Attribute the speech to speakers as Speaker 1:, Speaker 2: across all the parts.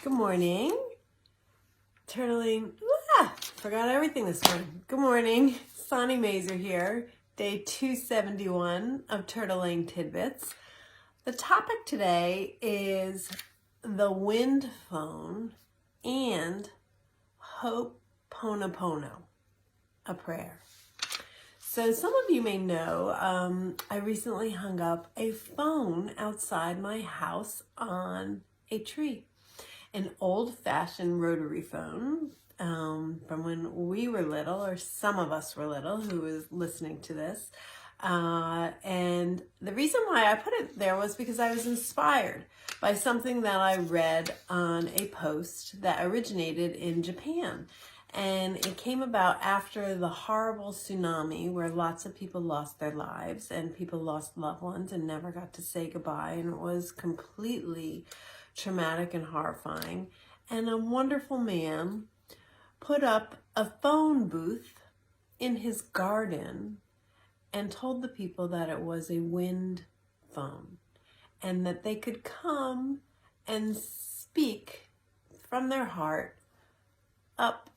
Speaker 1: Good morning. Turtling. Forgot everything this morning. Good morning. Sonny Mazer here. Day 271 of Turtling Tidbits. The topic today is the wind phone and Ho'oponopono, a prayer. So some of you may know I recently hung up a phone outside my house on a tree. An old-fashioned rotary phone from when we were little, or some of us were little who was listening to this. And the reason why I put it there was because I was inspired by something that I read on a post that originated in Japan. And it came about after the horrible tsunami where lots of people lost their lives and people lost loved ones and never got to say goodbye. And it was completely traumatic and horrifying. And a wonderful man put up a phone booth in his garden and told the people that it was a wind phone and that they could come and speak from their heart up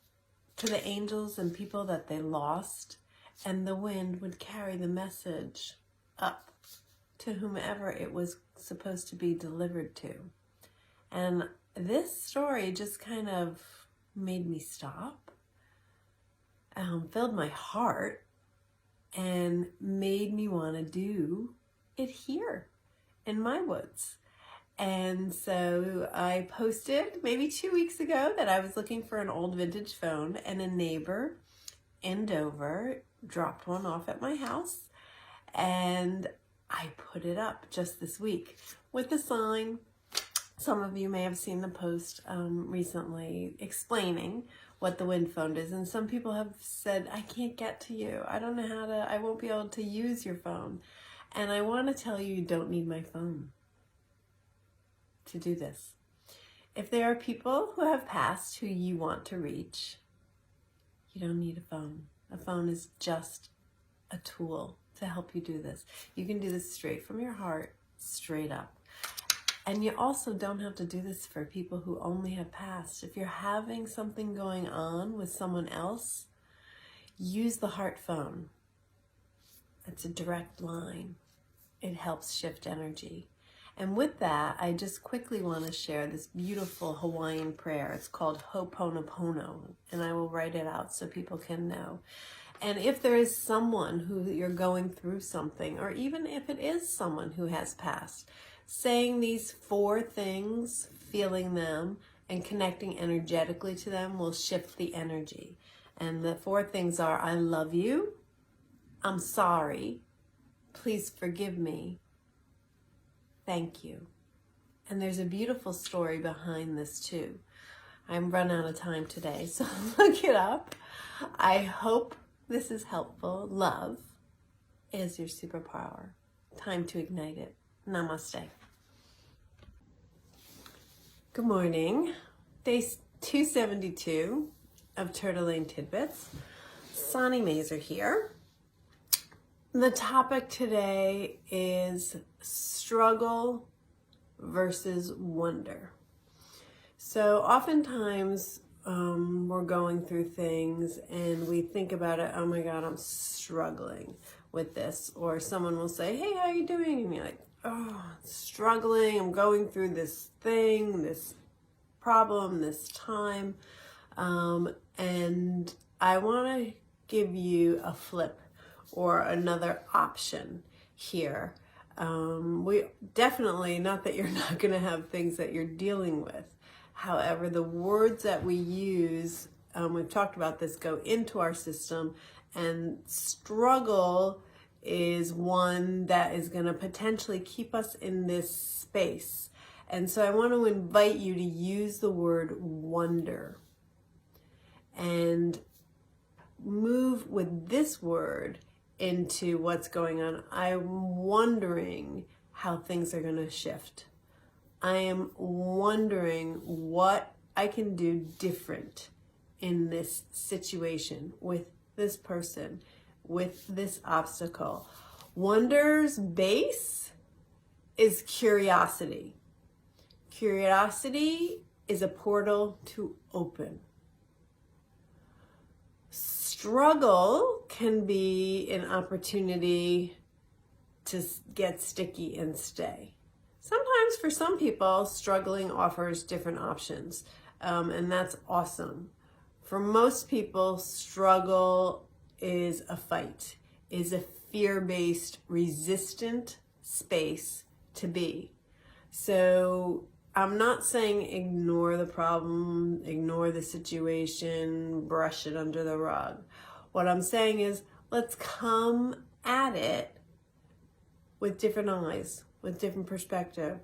Speaker 1: to the angels and people that they lost, and the wind would carry the message up to whomever it was supposed to be delivered to. And this story just kind of made me stop, filled my heart, and made me want to do it here in my woods. And so I posted maybe 2 weeks ago that I was looking for an old vintage phone, and a neighbor in Dover dropped one off at my house, and I put it up just this week with a sign. Some of you may have seen the post recently explaining what the wind phone is, and some people have said, I can't get to you. I don't know how to, I won't be able to use your phone. And I want to tell you, you don't need my phone to do this. If there are people who have passed who you want to reach, you don't need a phone. A phone is just a tool to help you do this. You can do this straight from your heart, straight up. And you also don't have to do this for people who only have passed. If you're having something going on with someone else, use the heart phone. It's a direct line. It helps shift energy. And with that, I just quickly want to share this beautiful Hawaiian prayer. It's called Ho'oponopono, and I will write it out so people can know. And if there is someone who you're going through something, or even if it is someone who has passed, saying these 4 things, feeling them, and connecting energetically to them will shift the energy. And the 4 things are, I love you, I'm sorry, please forgive me, thank you. And there's a beautiful story behind this too. I'm run out of time today, so look it up. I hope this is helpful. Love is your superpower. Time to ignite it. Namaste. Good morning. Day 272 of Turtling Tidbits. Sonny Mazer here. The topic today is struggle versus wonder. So oftentimes we're going through things and we think about it, oh my God, I'm struggling with this. Or someone will say, hey, how you doing? And you're like, oh, struggling, I'm going through this thing, this problem, this time. And I want to give you a flip or another option here. We definitely, not that you're not going to have things that you're dealing with. However, the words that we use, we've talked about this, go into our system, and struggle is one that is going to potentially keep us in this space. And so I want to invite you to use the word wonder and move with this word into what's going on. I'm wondering how things are going to shift. I am wondering what I can do different in this situation with this person, with this obstacle. Wonder's base is curiosity. Curiosity is a portal to open. Struggle can be an opportunity to get sticky and stay. Sometimes for some people, struggling offers different options, and that's awesome. For most people, struggle is a fight, is a fear-based, resistant space to be. So I'm not saying ignore the problem, ignore the situation, brush it under the rug. What I'm saying is let's come at it with different eyes, with different perspective,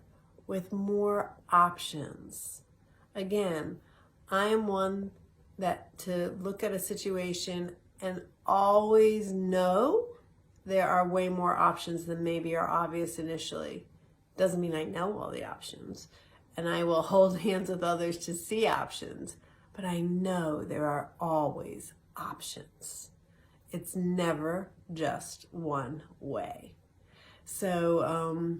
Speaker 1: with more options. Again, I am one that to look at a situation and always know there are way more options than maybe are obvious initially. Doesn't mean I know all the options, and I will hold hands with others to see options, but I know there are always options. It's never just one way. So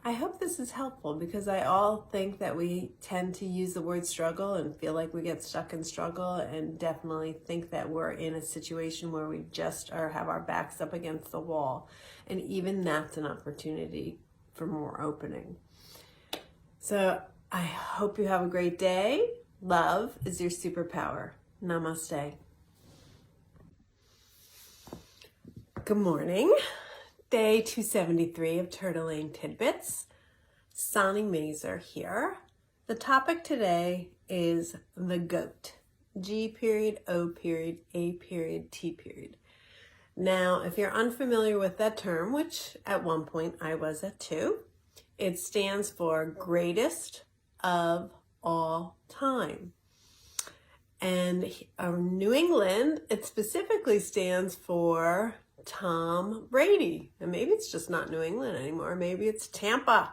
Speaker 1: I hope this is helpful, because I all think that we tend to use the word struggle and feel like we get stuck in struggle, and definitely think that we're in a situation where we just have our backs up against the wall. And even that's an opportunity for more opening. So I hope you have a great day. Love is your superpower. Namaste. Good morning. Day 273 of Turtle Lane Tidbits. Sonny Mazer here. The topic today is the GOAT. G.O.A.T. Now, if you're unfamiliar with that term, which at one point I was at too, it stands for greatest of all time. And New England, it specifically stands for Tom Brady. And maybe it's just not New England anymore. Maybe it's Tampa.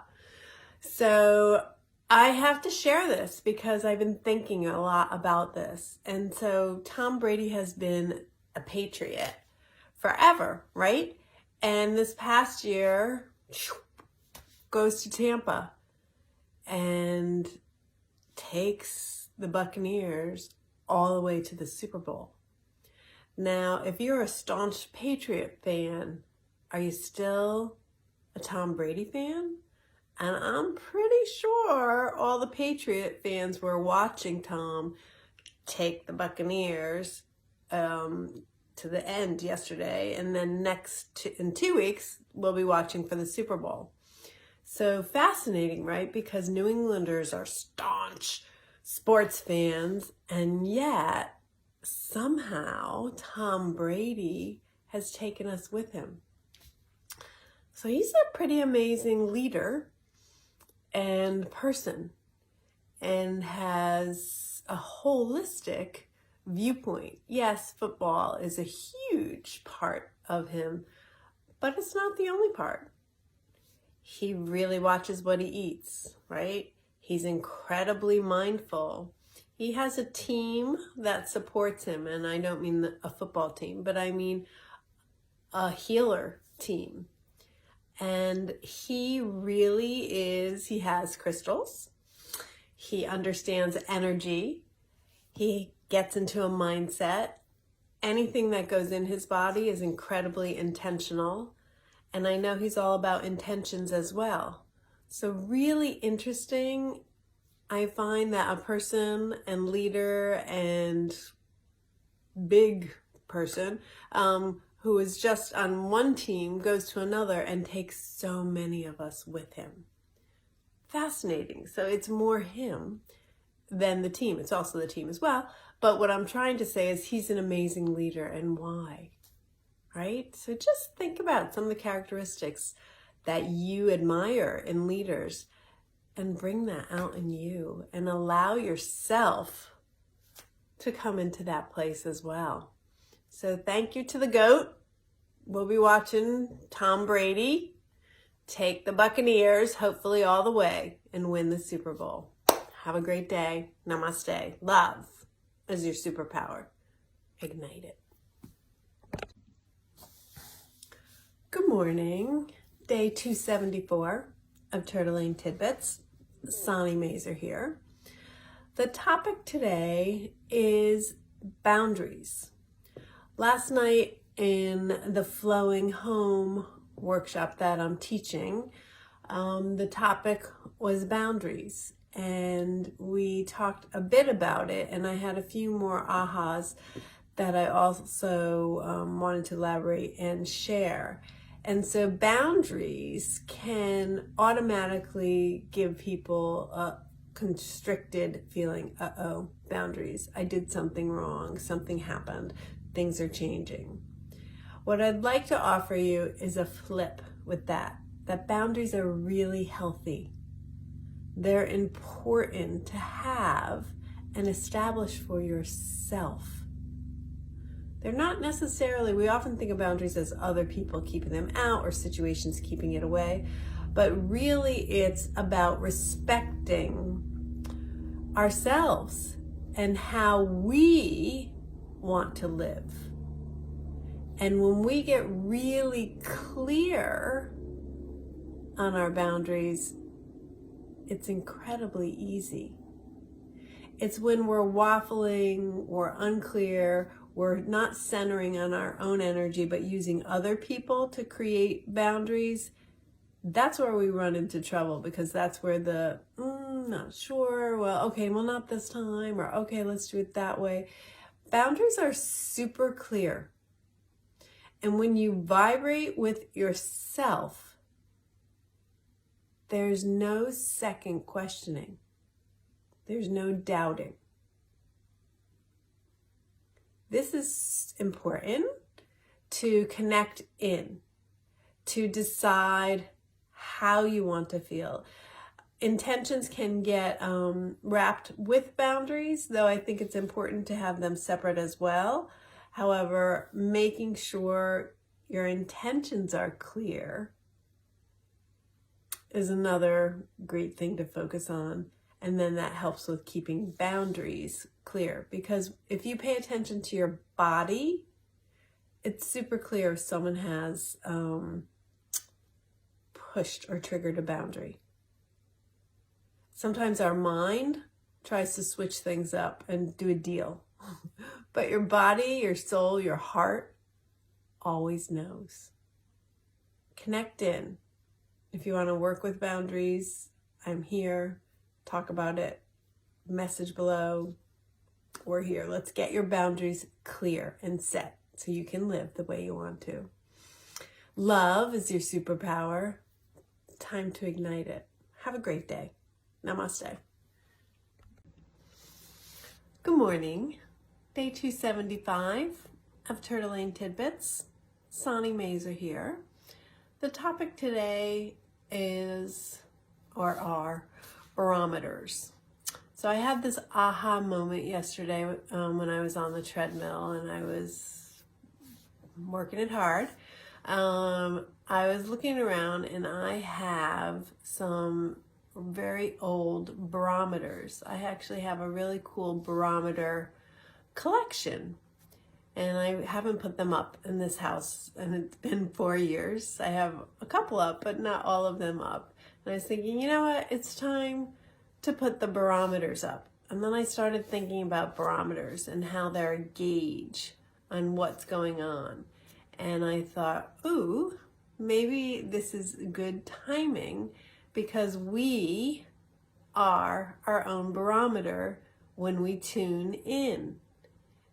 Speaker 1: So I have to share this because I've been thinking a lot about this. And so Tom Brady has been a Patriot forever, right? And this past year goes to Tampa and takes the Buccaneers all the way to the Super Bowl. Now, if you're a staunch Patriot fan, are you still a Tom Brady fan? And I'm pretty sure all the Patriot fans were watching Tom take the Buccaneers to the end yesterday, and then in 2 weeks, we'll be watching for the Super Bowl. So fascinating, right? Because New Englanders are staunch sports fans, and yet somehow Tom Brady has taken us with him. So he's a pretty amazing leader and person, and has a holistic viewpoint. Yes, football is a huge part of him, but it's not the only part. He really watches what he eats, right? He's incredibly mindful. He has a team that supports him, and I don't mean a football team, but I mean a healer team. And he has crystals. He understands energy. He gets into a mindset. Anything that goes in his body is incredibly intentional. And I know he's all about intentions as well. So really interesting. I find that a person and leader and big person who is just on one team goes to another and takes so many of us with him. Fascinating. So it's more him than the team. It's also the team as well. But what I'm trying to say is he's an amazing leader, and why, right? So just think about some of the characteristics that you admire in leaders and bring that out in you, and allow yourself to come into that place as well. So thank you to the GOAT. We'll be watching Tom Brady take the Buccaneers, hopefully all the way, and win the Super Bowl. Have a great day. Namaste. Love is your superpower. Ignite it. Good morning. Day 274 of Turtle Lane Tidbits. Sonny Mazer here. The topic today is boundaries. Last night in the Flowing Home workshop that I'm teaching, the topic was boundaries, and we talked a bit about it, and I had a few more ahas that I also wanted to elaborate and share. And so boundaries can automatically give people a constricted feeling. Uh-oh, boundaries. I did something wrong. Something happened. Things are changing. What I'd like to offer you is a flip with that boundaries are really healthy. They're important to have and establish for yourself. They're not necessarily, we often think of boundaries as other people keeping them out or situations keeping it away, but really it's about respecting ourselves and how we want to live. And when we get really clear on our boundaries, it's incredibly easy. It's when we're waffling, we're unclear, we're not centering on our own energy, but using other people to create boundaries. That's where we run into trouble, because that's where the, not sure, well, okay, well, not this time, or okay, let's do it that way. Boundaries are super clear. And when you vibrate with yourself, there's no second questioning. There's no doubting. This is important to connect in, to decide how you want to feel. Intentions can get wrapped with boundaries, though I think it's important to have them separate as well. However, making sure your intentions are clear is another great thing to focus on. And then that helps with keeping boundaries clear. Because if you pay attention to your body, it's super clear if someone has pushed or triggered a boundary. Sometimes our mind tries to switch things up and do a deal. But your body, your soul, your heart always knows. Connect in. If you want to work with boundaries, I'm here. Talk about it. Message below. We're here. Let's get your boundaries clear and set so you can live the way you want to. Love is your superpower. Time to ignite it. Have a great day. Namaste. Good morning. Day 275 of Turtle Lane Tidbits. Sonny Mazer here. The topic today is, or are, barometers. So I had this aha moment yesterday when I was on the treadmill and I was working it hard. I was looking around and I have some very old barometers. I actually have a really cool barometer collection, and I haven't put them up in this house, and it's been 4 years. I have a couple up, but not all of them up. And I was thinking, you know what, it's time to put the barometers up. And then I started thinking about barometers and how they're a gauge on what's going on. And I thought, ooh, maybe this is good timing, because we are our own barometer when we tune in.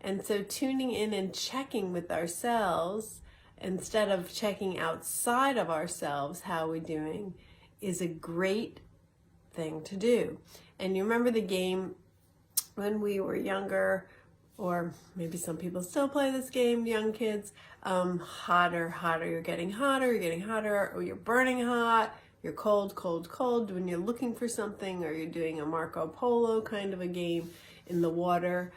Speaker 1: And so tuning in and checking with ourselves instead of checking outside of ourselves how we're doing is a great thing to do. And you remember the game when we were younger, or maybe some people still play this game, young kids, hotter, you're getting hotter, or you're burning hot, you're cold, when you're looking for something, or you're doing a Marco Polo kind of a game in the water.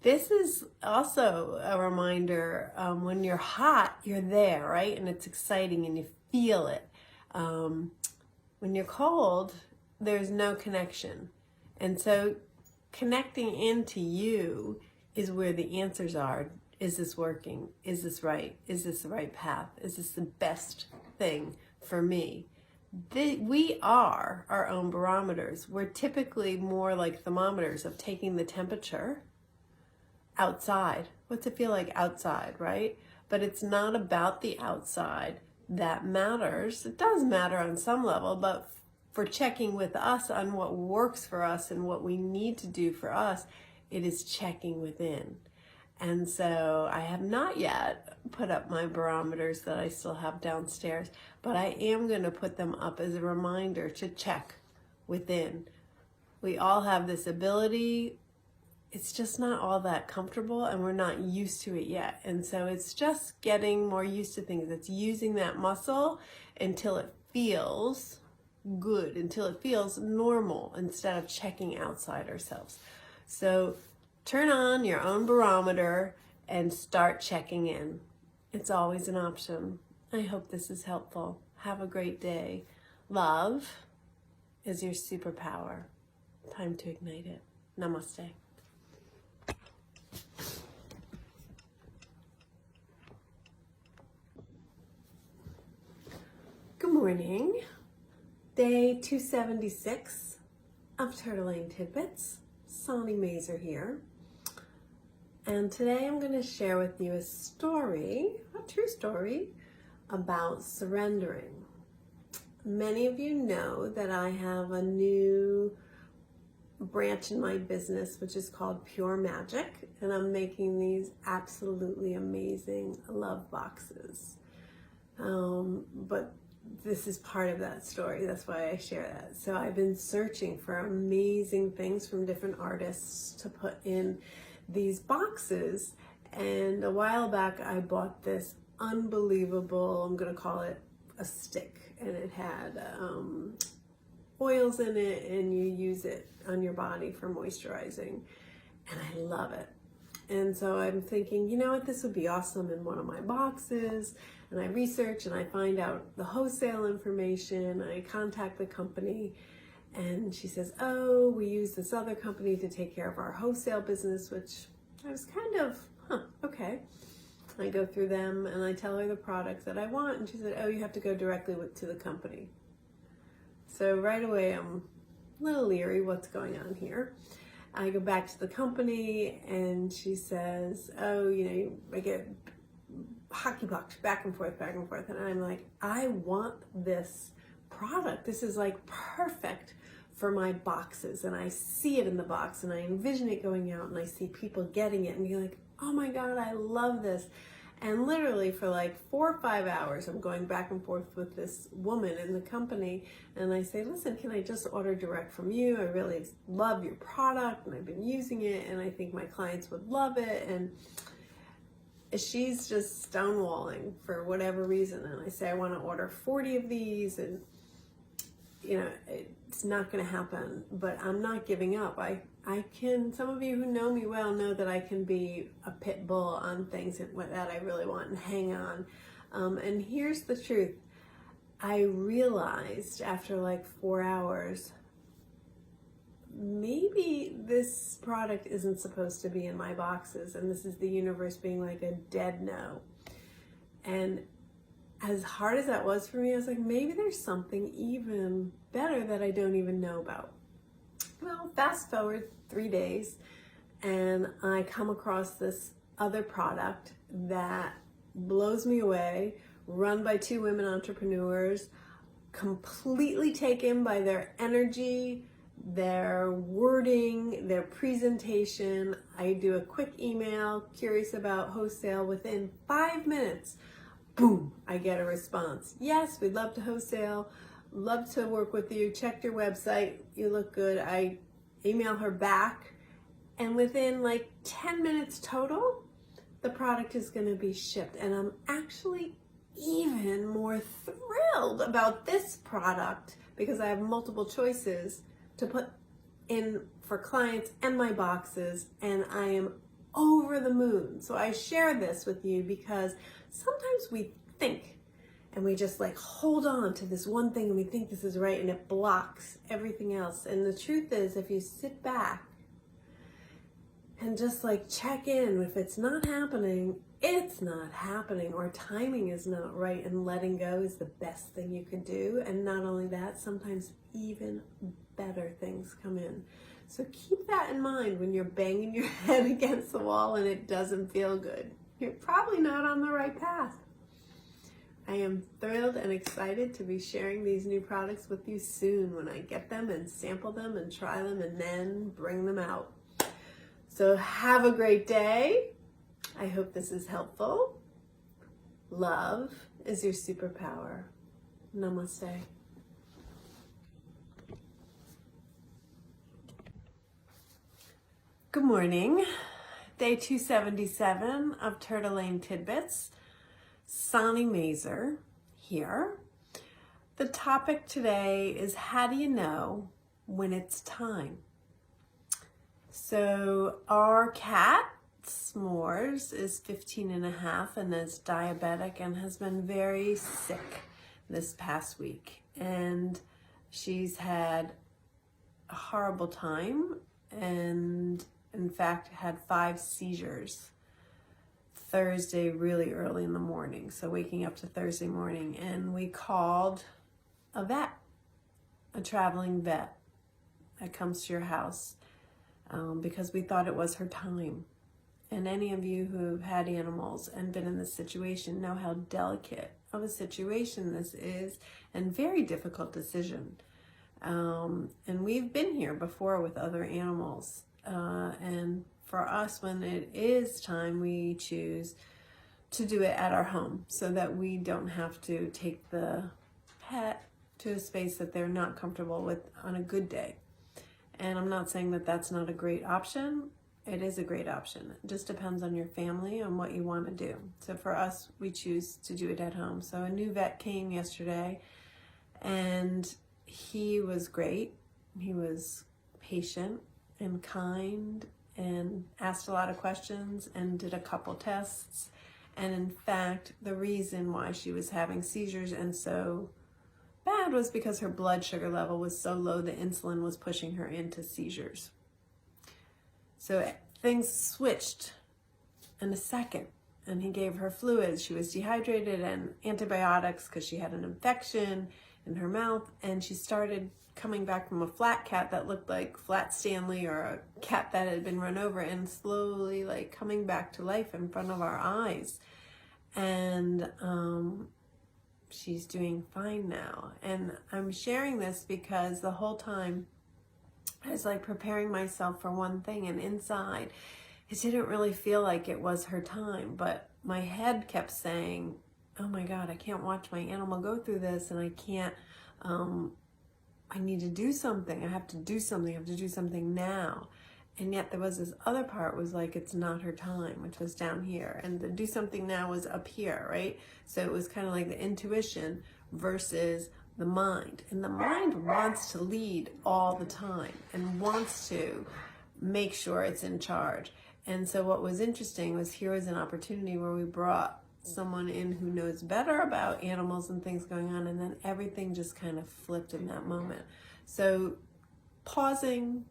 Speaker 1: This is also a reminder, when you're hot, you're there, right? And it's exciting and you feel it. When you're cold, there's no connection. And so connecting into you is where the answers are. Is this working? Is this right? Is this the right path? Is this the best thing for me? We are our own barometers. We're typically more like thermometers of taking the temperature outside. What's it feel like outside, right? But it's not about the outside that matters. It does matter on some level, but for checking with us on what works for us and what we need to do for us, it is checking within. And so I have not yet put up my barometers that I still have downstairs, but I am going to put them up as a reminder to check within. We all have this ability. It's just not all that comfortable, and we're not used to it yet. And so it's just getting more used to things. It's using that muscle until it feels good, until it feels normal, instead of checking outside ourselves. So turn on your own barometer and start checking in. It's always an option. I hope this is helpful. Have a great day. Love is your superpower. Time to ignite it. Namaste. Good morning. Day 276 of Turtle Lane Tidbits. Sonny Mazer here. And today I'm going to share with you a story, a true story, about surrendering. Many of you know that I have a new branch in my business, which is called Pure Magic, and I'm making these absolutely amazing love boxes. But this is part of that story. That's why I share that. So I've been searching for amazing things from different artists to put in these boxes, and a while back I bought this unbelievable, I'm gonna call it a stick, and it had oils in it, and you use it on your body for moisturizing, and I love it. And so I'm thinking, you know what, this would be awesome in one of my boxes. And I research and I find out the wholesale information. I contact the company, and she says, oh, we use this other company to take care of our wholesale business, which I was kind of, okay. I go through them and I tell her the products that I want, and she said, oh, you have to go directly to the company. So right away I'm a little leery what's going on here. I go back to the company and she says, oh, you know, I get hockey pucks back and forth. And I'm like, I want this product. This is like perfect for my boxes. And I see it in the box and I envision it going out and I see people getting it and be like, oh my God, I love this. And literally for like 4 or 5 hours, I'm going back and forth with this woman in the company. And I say, listen, can I just order direct from you? I really love your product and I've been using it and I think my clients would love it. And she's just stonewalling for whatever reason. And I say, I want to order 40 of these, and you know, it's not going to happen, but I'm not giving up. I can, some of you who know me well know that I can be a pit bull on things that I really want and hang on. And here's the truth. I realized after like 4 hours, maybe this product isn't supposed to be in my boxes, and this is the universe being like a dead no. And as hard as that was for me, I was like, maybe there's something even better that I don't even know about. Well, fast forward 3 days, and I come across this other product that blows me away, run by 2 women entrepreneurs, completely taken by their energy, their wording, their presentation. I do a quick email, curious about wholesale. Within 5 minutes, boom, I get a response. Yes, we'd love to wholesale, love to work with you, checked your website, you look good. I email her back, and within like 10 minutes total, the product is going to be shipped. And I'm actually even more thrilled about this product because I have multiple choices to put in for clients and my boxes, and I am over the moon. So I share this with you because sometimes we think and we just like hold on to this one thing and we think this is right, and it blocks everything else. And the truth is, if you sit back and just like check in, if it's not happening, it's not happening or timing is not right, and letting go is the best thing you can do. And not only that, sometimes even better things come in. So keep that in mind when you're banging your head against the wall and it doesn't feel good. You're probably not on the right path. I am thrilled and excited to be sharing these new products with you soon when I get them and sample them and try them and then bring them out. So have a great day. I hope this is helpful. Love is your superpower. Namaste. Good morning. Day 277 of Turtle Lane Tidbits. Sonny Mazer here. The topic today is, how do you know when it's time? So our cat, S'mores, is 15 and a half and is diabetic and has been very sick this past week. And she's had a horrible time and in fact had 5 seizures Thursday really early in the morning. So waking up to Thursday morning, and we called a vet, a traveling vet that comes to your house because we thought it was her time. And any of you who've had animals and been in this situation know how delicate of a situation this is and very difficult decision. And we've been here before with other animals. And for us, when it is time, we choose to do it at our home so that we don't have to take the pet to a space that they're not comfortable with on a good day. And I'm not saying that that's not a great option. It is a great option. It just depends on your family and what you want to do. So for us, we choose to do it at home. So a new vet came yesterday and he was great. He was patient and kind and asked a lot of questions and did a couple tests. And in fact, the reason why she was having seizures and so bad was because her blood sugar level was so low, the insulin was pushing her into seizures. So things switched in a second, and he gave her fluids. She was dehydrated and antibiotics because she had an infection in her mouth, and she started coming back from a flat cat that looked like Flat Stanley or a cat that had been run over, and slowly like coming back to life in front of our eyes. And she's doing fine now. And I'm sharing this because the whole time I was like preparing myself for one thing, and inside it didn't really feel like it was her time, but my head kept saying, oh my God, I can't watch my animal go through this, and I can't, I need to do something. I have to do something. I have to do something now. And yet there was this other part was like, it's not her time, which was down here. And the do something now was up here, right? So it was kind of like the intuition versus the mind. And the mind wants to lead all the time and wants to make sure it's in charge. And so what was interesting was here was an opportunity where we brought someone in who knows better about animals and things going on, and then everything just kind of flipped in that moment. So pausing,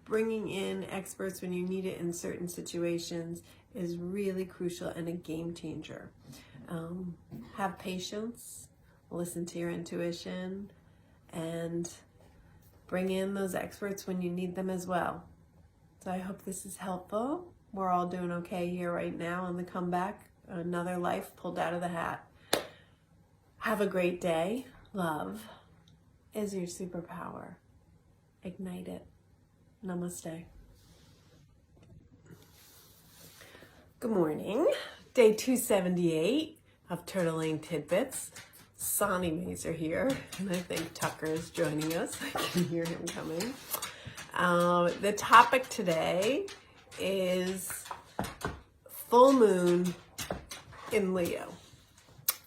Speaker 1: bringing in experts when you need it in certain situations is really crucial and a game changer. Have patience, listen to your intuition, and bring in those experts when you need them as well. So I hope this is helpful. We're all doing okay here right now on the comeback. Another life pulled out of the hat. Have a great day. Love is your superpower. Ignite it. Namaste. Good morning. Day 278 of Turtle Lane Tidbits. Sonny Mazer here, and I think Tucker is joining us. I can hear him coming. The topic today is full moon in Leo.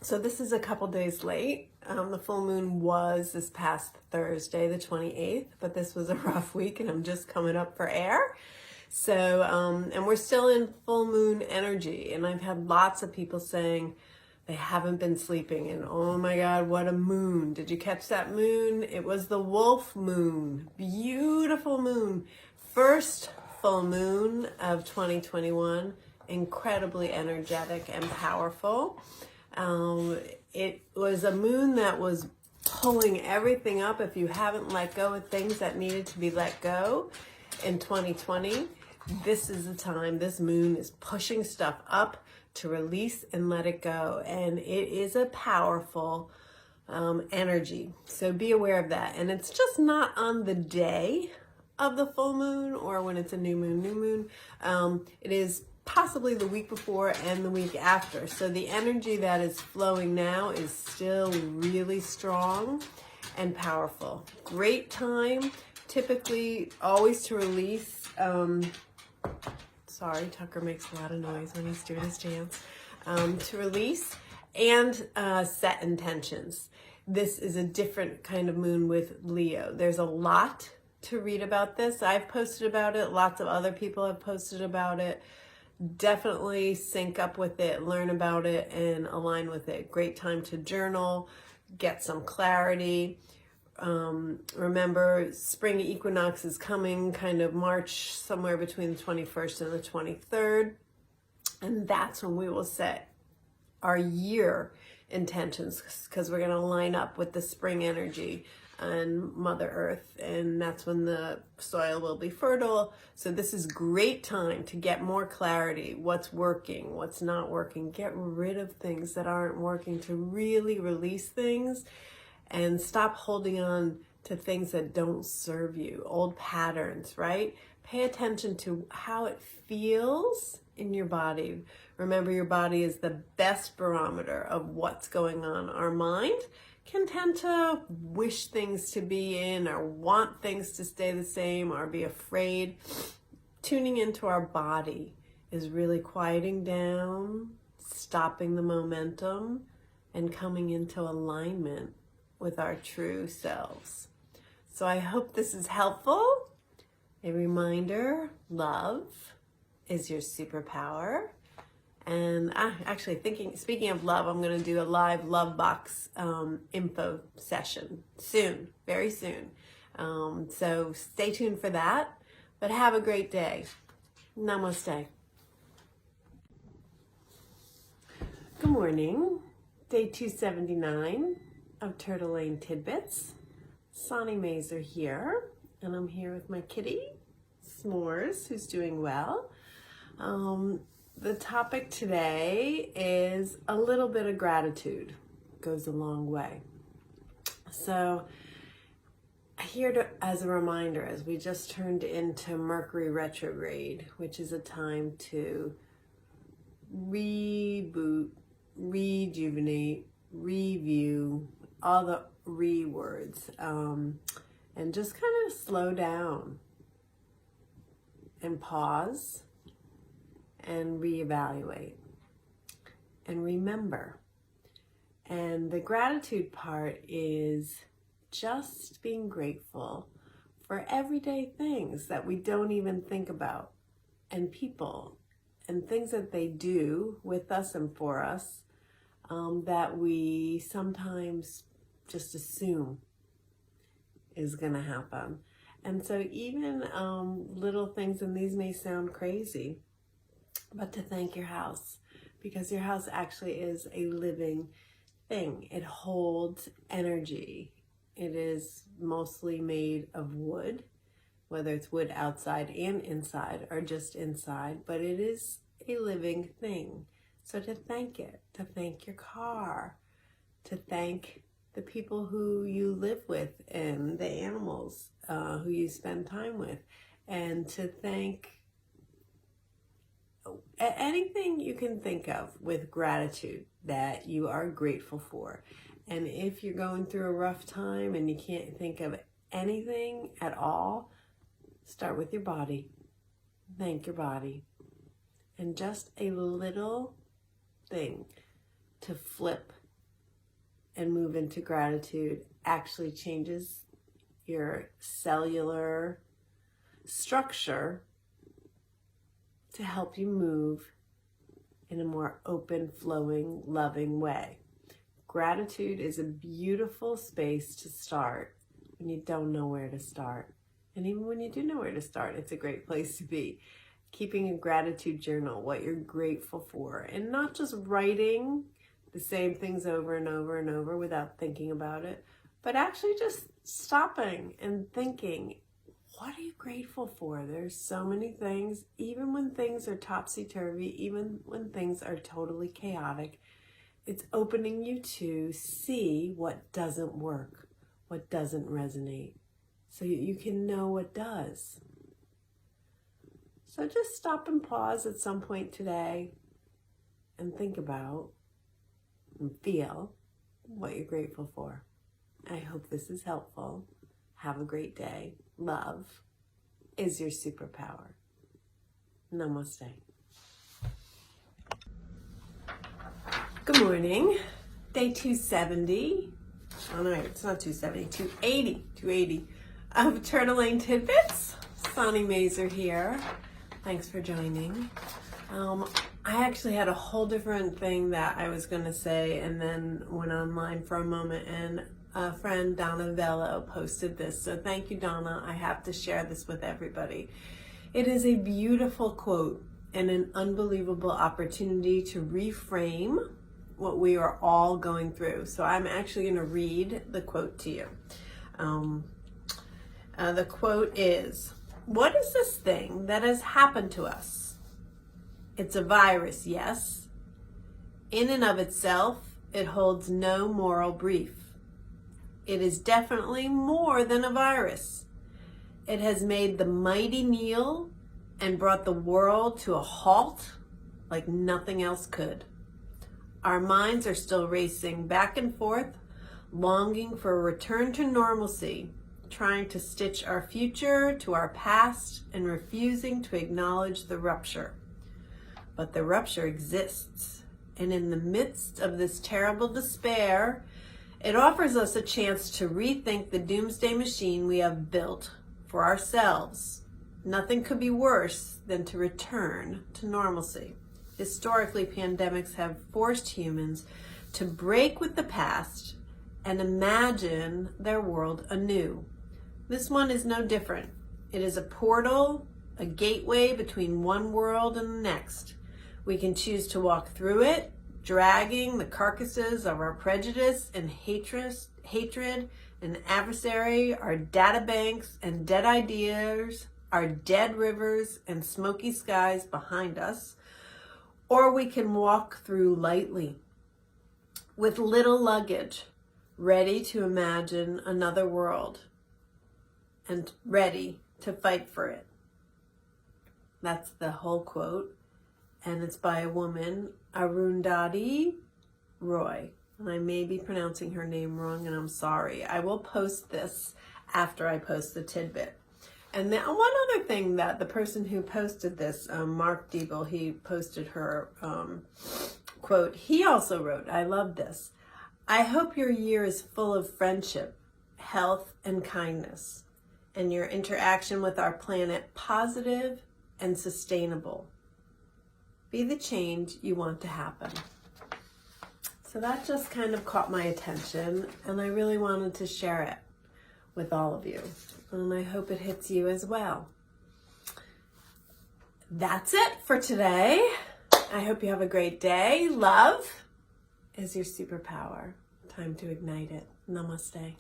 Speaker 1: So this is a couple days late. The full moon was this past Thursday, the 28th, but this was a rough week and I'm just coming up for air. So, and we're still in full moon energy, and I've had lots of people saying they haven't been sleeping and oh my God, what a moon. Did you catch that moon? It was the wolf moon. Beautiful moon. First full moon of 2021. incredibly energetic and powerful. It was a moon that was pulling everything up. If you haven't let go of things that needed to be let go in 2020, this is the time. This moon is pushing stuff up to release and let it go. And it is a powerful energy. So be aware of that. And it's just not on the day of the full moon or when it's a new moon. It is possibly the week before and the week after. So the energy that is flowing now is still really strong and powerful. Great time, typically always to release. Sorry, Tucker makes a lot of noise when he's doing his dance. To release and set intentions. This is a different kind of moon with Leo. There's a lot to read about this. I've posted about it. Lots of other people have posted about it. Definitely sync up with it, learn about it, and align with it. Great time to journal, get some clarity. Remember, spring equinox is coming kind of March, somewhere between the 21st and the 23rd. And that's when we will set our year intentions, because we're going to line up with the spring energy and Mother Earth, and that's when the soil will be fertile. So this is great time to get more clarity. What's working, what's not working. Get rid of things that aren't working, to really release things and stop holding on to things that don't serve you. Old patterns, right? Pay attention to how it feels in your body. Remember, your body is the best barometer of what's going on. Our mind can tend to wish things to be in or want things to stay the same or be afraid. Tuning into our body is really quieting down, stopping the momentum, and coming into alignment with our true selves. So I hope this is helpful. A reminder, love is your superpower. And speaking of love, I'm going to do a live love box info session soon, very soon. So stay tuned for that. But have a great day. Namaste. Good morning. Day 279 of Turtle Lane Tidbits. Sonny Mazer here. And I'm here with my kitty, S'mores, who's doing well. The topic today is a little bit of gratitude. Goes a long way. So here as a reminder, as we just turned into Mercury retrograde, which is a time to reboot, rejuvenate, review, all the words, and just kind of slow down and pause and reevaluate and remember. And the gratitude part is just being grateful for everyday things that we don't even think about, and people and things that they do with us and for us, that we sometimes just assume is going to happen. And so even little things, and these may sound crazy, but to thank your house, because your house actually is a living thing. It holds energy. It is mostly made of wood, whether it's wood outside and inside or just inside, but it is a living thing. So to thank it, to thank your car, to thank the people who you live with and the animals who you spend time with, and to thank anything you can think of with gratitude that you are grateful for. And if you're going through a rough time and you can't think of anything at all, start with your body. Thank your body. And just a little thing to flip and move into gratitude actually changes your cellular structure to help you move in a more open, flowing, loving way. Gratitude is a beautiful space to start when you don't know where to start. And even when you do know where to start, it's a great place to be. keeping a gratitude journal, what you're grateful for, and not just writing the same things over and over and over without thinking about it, but actually just stopping and thinking, what are you grateful for? There's so many things, even when things are topsy-turvy, even when things are totally chaotic, it's opening you to see what doesn't work, what doesn't resonate, so you can know what does. So just stop and pause at some point today and think about and feel what you're grateful for. I hope this is helpful. Have a great day. Love is your superpower. Namaste. Good morning. Day 270. Oh no, it's not 270, 280 of Turtle Lane Tidbits. Sonny Mazer here. Thanks for joining. I actually had a whole different thing that I was going to say and then went online for a moment, and a friend, Donna Vello, posted this. So thank you, Donna. I have to share this with everybody. It is a beautiful quote and an unbelievable opportunity to reframe what we are all going through. So I'm actually going to read the quote to you. The quote is, "What is this thing that has happened to us? It's a virus, yes. In and of itself, it holds no moral brief. It is definitely more than a virus. It has made the mighty kneel and brought the world to a halt like nothing else could. Our minds are still racing back and forth, longing for a return to normalcy, trying to stitch our future to our past and refusing to acknowledge the rupture. But the rupture exists, and in the midst of this terrible despair, it offers us a chance to rethink the doomsday machine we have built for ourselves. Nothing could be worse than to return to normalcy. Historically, pandemics have forced humans to break with the past and imagine their world anew. This one is no different. It is a portal, a gateway between one world and the next. We can choose to walk through it, dragging the carcasses of our prejudice and hatred and adversary, our data banks and dead ideas, our dead rivers and smoky skies behind us. Or we can walk through lightly, with little luggage, ready to imagine another world and ready to fight for it." That's the whole quote. And it's by a woman, Arundhati Roy. And I may be pronouncing her name wrong, and I'm sorry. I will post this after I post the tidbit. And then one other thing that the person who posted this, Mark Diebel, he posted her quote. He also wrote, I love this, "I hope your year is full of friendship, health, and kindness, and your interaction with our planet positive and sustainable. Be the change you want to happen." So that just kind of caught my attention, and I really wanted to share it with all of you. And I hope it hits you as well. That's it for today. I hope you have a great day. Love is your superpower. Time to ignite it. Namaste.